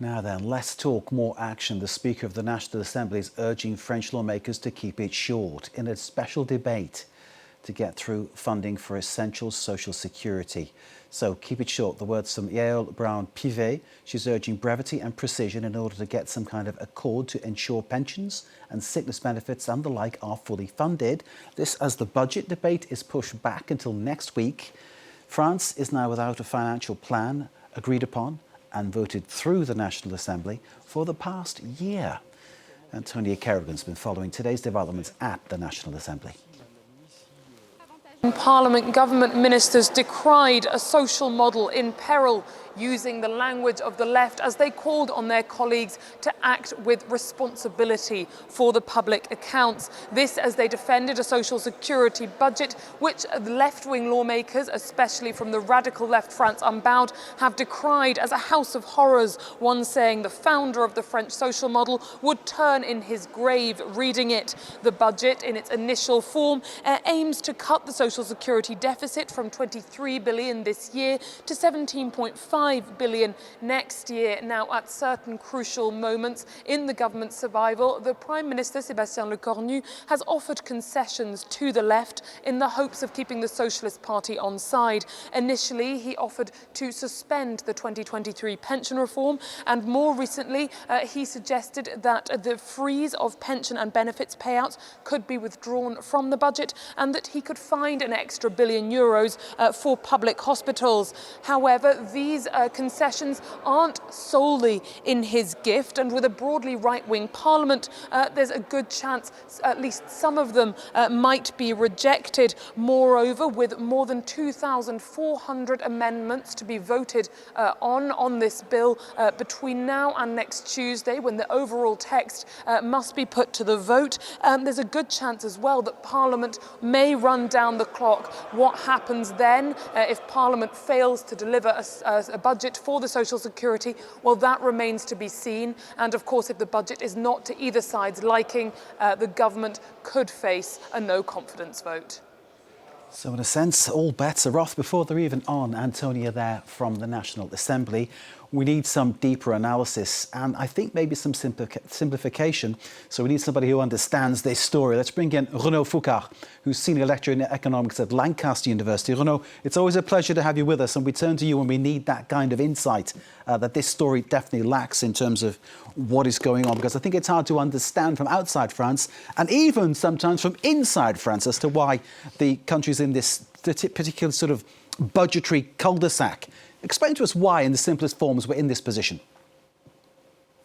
Now then, less talk, more action. The Speaker of the National Assembly is urging French lawmakers to keep it short in a special debate to get through funding for essential social security. So keep it short. The words from Yael Brown-Pivet. She's urging brevity and precision in order to get some kind of accord to ensure pensions and sickness benefits and the like are fully funded. This as the budget debate is pushed back until next week. France is now without a financial plan agreed upon and voted through the National Assembly for the past year. Antonia Kerrigan's been following today's developments at the National Assembly. In Parliament, government ministers decried a social model in peril, using the language of the left as they called on their colleagues to act with responsibility for the public accounts. This as they defended a social security budget which left-wing lawmakers, especially from the radical left France Unbowed, have decried as a house of horrors, one saying the founder of the French social model would turn in his grave reading it. The budget, in its initial form, aims to cut the social security deficit from 23 billion this year to 17.5 billion next year. Now, at certain crucial moments in the government's survival, the Prime Minister, Sébastien Lecornu, has offered concessions to the left in the hopes of keeping the Socialist Party on side. Initially, he offered to suspend the 2023 pension reform, and more recently, he suggested that the freeze of pension and benefits payouts could be withdrawn from the budget and that he could find an extra €1 billion for public hospitals. However, these concessions aren't solely in his gift, and with a broadly right-wing parliament, there's a good chance at least some of them might be rejected. Moreover, with more than 2,400 amendments to be voted on this bill between now and next Tuesday, when the overall text must be put to the vote, there's a good chance as well that Parliament may run down the clock. What happens then if Parliament fails to deliver a budget for the social security? Well, that remains to be seen. And of course, if the budget is not to either side's liking, the government could face a no confidence vote. So in a sense, all bets are off before they're even on. Antonia there from the National Assembly. We need some deeper analysis and I think maybe some simplification. So we need somebody who understands this story. Let's bring in Renaud Foucart, who's Senior Lecturer in Economics at Lancaster University. Renaud, it's always a pleasure to have you with us, and we turn to you when we need that kind of insight that this story definitely lacks in terms of what is going on, because I think it's hard to understand from outside France and even sometimes from inside France as to why the country's in this particular sort of budgetary cul-de-sac. Explain to us why, in the simplest forms, we're in this position.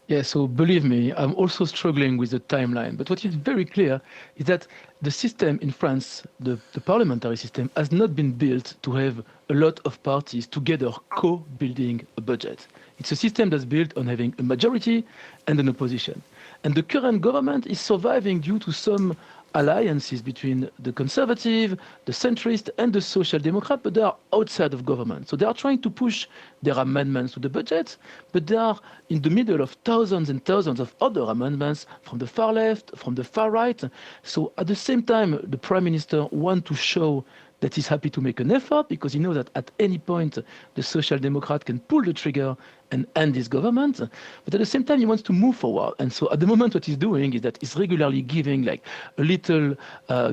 Yeah, so believe me, I'm also struggling with the timeline. But what is very clear is that the system in France, the parliamentary system, has not been built to have a lot of parties together co-building a budget. It's a system that's built on having a majority and an opposition. And the current government is surviving due to some alliances between the conservative, the centrist, and the social democrat, but they are outside of government. So they are trying to push their amendments to the budget, but they are in the middle of thousands and thousands of other amendments from the far left, from the far right. So at the same time, the Prime Minister wants to show that he's happy to make an effort because he knows that at any point the Social Democrat can pull the trigger and end his government. But at the same time, he wants to move forward. And so at the moment, what he's doing is that he's regularly giving like a little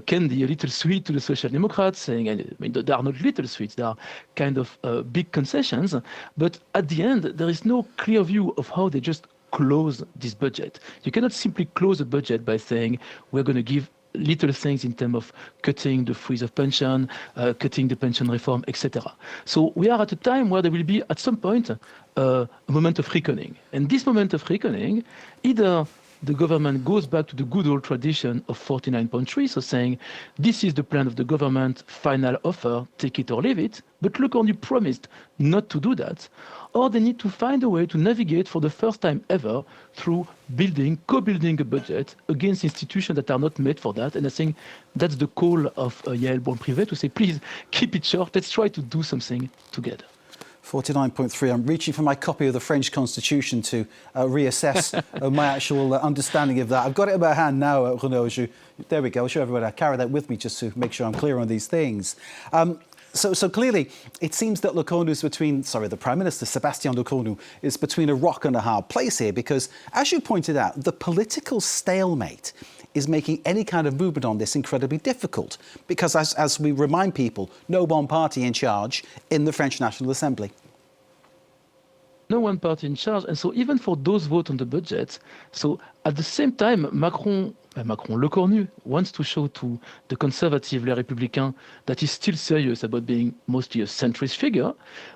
candy, a little sweet to the Social Democrats, saying, I mean, there are not little sweets, there are kind of big concessions. But at the end, there is no clear view of how they just close this budget. You cannot simply close a budget by saying, we're going to give little things in terms of cutting the freeze of pension, cutting the pension reform, etc. So we are at a time where there will be, at some point, a moment of reckoning. And this moment of reckoning, either the government goes back to the good old tradition of 49.3, so saying, this is the plan of the government, final offer, take it or leave it, but Lecornu promised not to do that, or they need to find a way to navigate for the first time ever through co-building a budget against institutions that are not made for that. And I think that's the call of Yael Brown-Pivet to say, please keep it short, let's try to do something together. 49.3. I'm reaching for my copy of the French Constitution to reassess my actual understanding of that. I've got it in my hand now, Renaud. There we go. I'll show everybody. I carry that with me just to make sure I'm clear on these things. So clearly, it seems that the Prime Minister, Sébastien Lecornu, is between a rock and a hard place here because, as you pointed out, the political stalemate is making any kind of movement on this incredibly difficult because, as we remind people, no one party in charge in the French National Assembly. No one party in charge. And so even for those votes on the budget, so at the same time, Lecornu wants to show to the conservative Les Républicains that he's still serious about being mostly a centrist figure,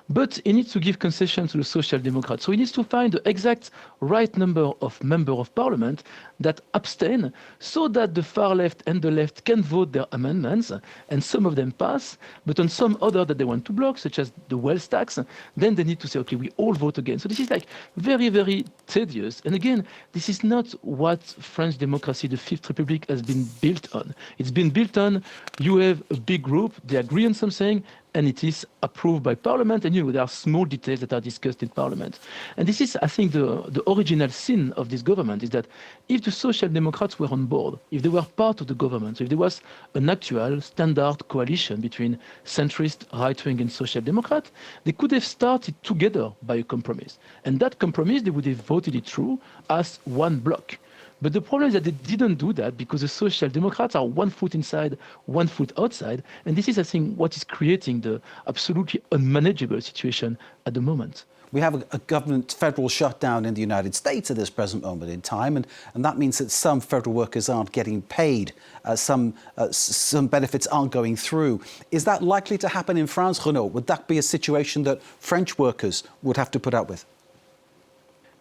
but he needs to give concession to the Social Democrats. So he needs to find the exact right number of members of parliament that abstain so that the far left and the left can vote their amendments, and some of them pass, but on some other that they want to block, such as the wealth tax, then they need to say, okay, we all vote again. So this is like very, very tedious. And again, this is not what French democracy, the Fifth Republic, has been built on. It's been built on, you have a big group, they agree on something, and it is approved by Parliament, and there are small details that are discussed in Parliament. And this is, I think, the original sin of this government, is that if the Social Democrats were on board, if they were part of the government, so if there was an actual standard coalition between centrist, right-wing and Social Democrat, they could have started together by a compromise. And that compromise, they would have voted it through as one bloc. But the problem is that they didn't do that because the Social Democrats are 1 foot inside, 1 foot outside. And this is, I think, what is creating the absolutely unmanageable situation at the moment. We have a government federal shutdown in the United States at this present moment in time, and that means that some federal workers aren't getting paid, some benefits aren't going through. Is that likely to happen in France, Renaud? Would that be a situation that French workers would have to put up with?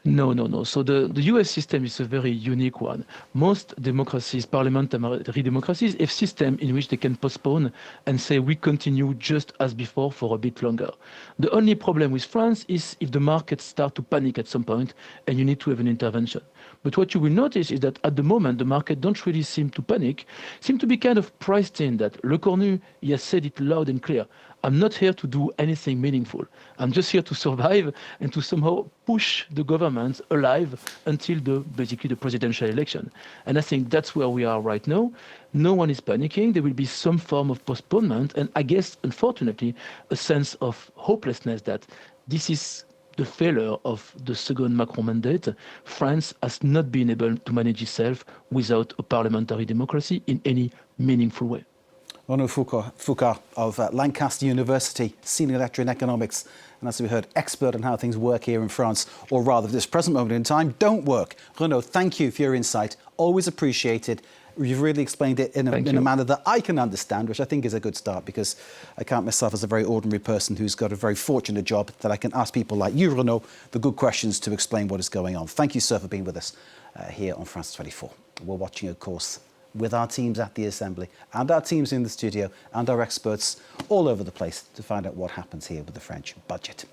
No. So the US system is a very unique one. Most democracies, parliamentary democracies, have systems in which they can postpone and say we continue just as before for a bit longer. The only problem with France is if the markets start to panic at some point and you need to have an intervention. But what you will notice is that at the moment, the market don't really seem to panic, seem to be kind of priced in that Lecornu, he has said it loud and clear. I'm not here to do anything meaningful. I'm just here to survive and to somehow push the government alive until basically the presidential election. And I think that's where we are right now. No one is panicking. There will be some form of postponement. And I guess, unfortunately, a sense of hopelessness that this is the failure of the second Macron mandate. France has not been able to manage itself without a parliamentary democracy in any meaningful way. Renaud Foucart of Lancaster University, senior lecturer in economics, and as we heard, expert on how things work here in France, or rather at this present moment in time, don't work. Renaud, thank you for your insight. Always appreciated. You've really explained it in a manner that I can understand, which I think is a good start, because I count myself as a very ordinary person who's got a very fortunate job that I can ask people like you, Renaud, the good questions to explain what is going on. Thank you, sir, for being with us here on France 24. We're watching, of course, with our teams at the Assembly and our teams in the studio and our experts all over the place to find out what happens here with the French budget.